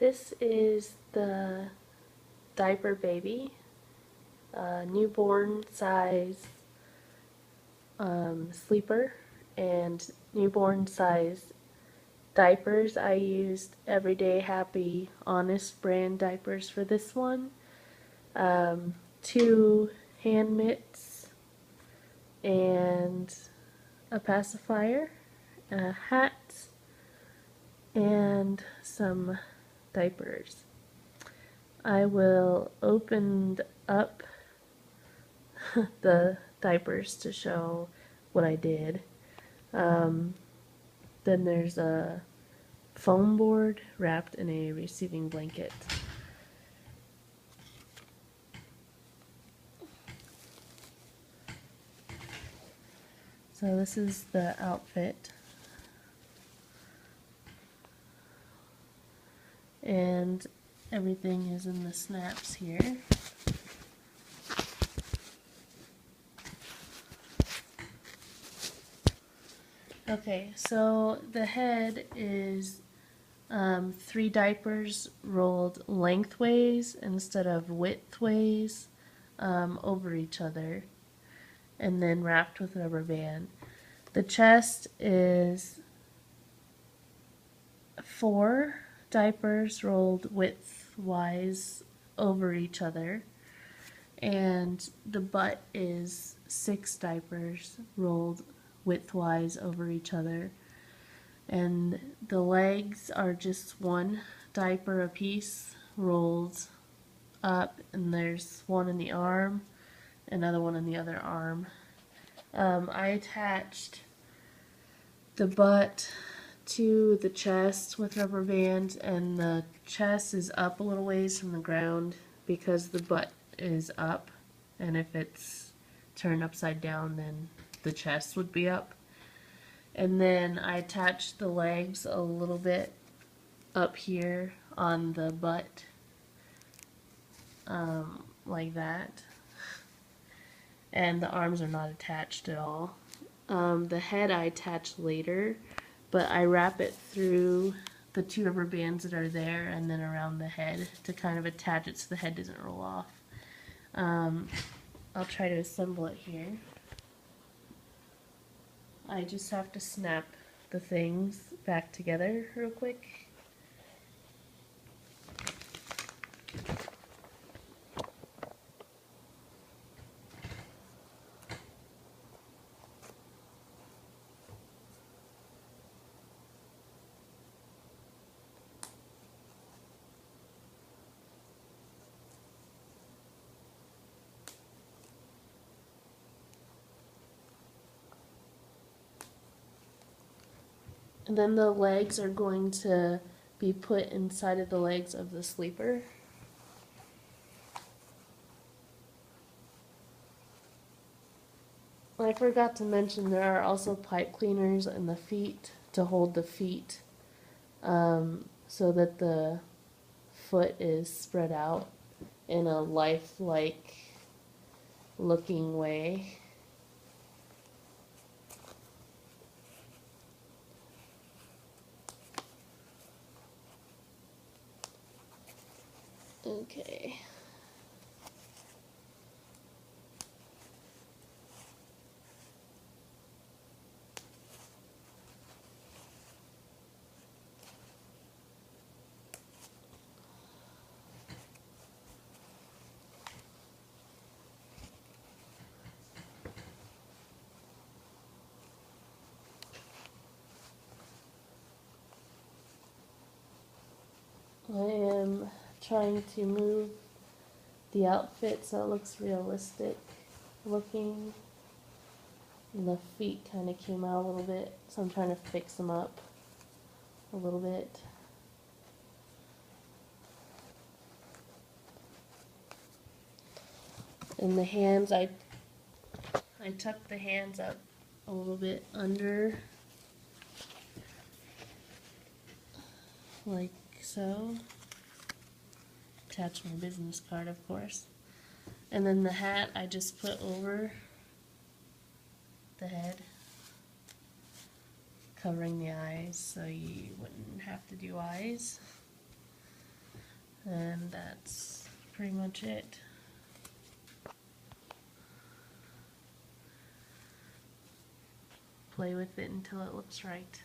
This is the diaper baby, newborn size sleeper, and newborn size diapers. I used Everyday Happy Honest brand diapers for this one. 2 hand mitts and a pacifier, a hat, and some diapers. I will open up the diapers to show what I did. Then there's a foam board wrapped in a receiving blanket. So this is the outfit. And everything is in the snaps here. Okay, so the head is 3 diapers rolled lengthways instead of widthways over each other, and then wrapped with rubber band. The chest is 4 diapers rolled widthwise over each other, and the butt is 6 diapers rolled widthwise over each other, and the legs are just 1 diaper a piece rolled up, and there's one in the arm, another one in the other arm. I attached the butt to the chest with rubber bands, and the chest is up a little ways from the ground because the butt is up, and if it's turned upside down then the chest would be up. And then I attached the legs a little bit up here on the butt, like that, and the arms are not attached at all. The head I attach later, but I wrap it through the 2 rubber bands that are there and then around the head to kind of attach it so the head doesn't roll off. I'll try to assemble it here. I just have to snap the things back together real quick. And then the legs are going to be put inside of the legs of the sleeper. I forgot to mention there are also pipe cleaners in the feet to hold the feet so that the foot is spread out in a lifelike looking way. Okay. I am trying to move the outfit so it looks realistic looking. And the feet kind of came out a little bit, so I'm trying to fix them up a little bit. And the hands, I tucked the hands up a little bit under, like so. Attach my business card, of course. And then the hat I just put over the head, covering the eyes so you wouldn't have to do eyes. And that's pretty much it. Play with it until it looks right.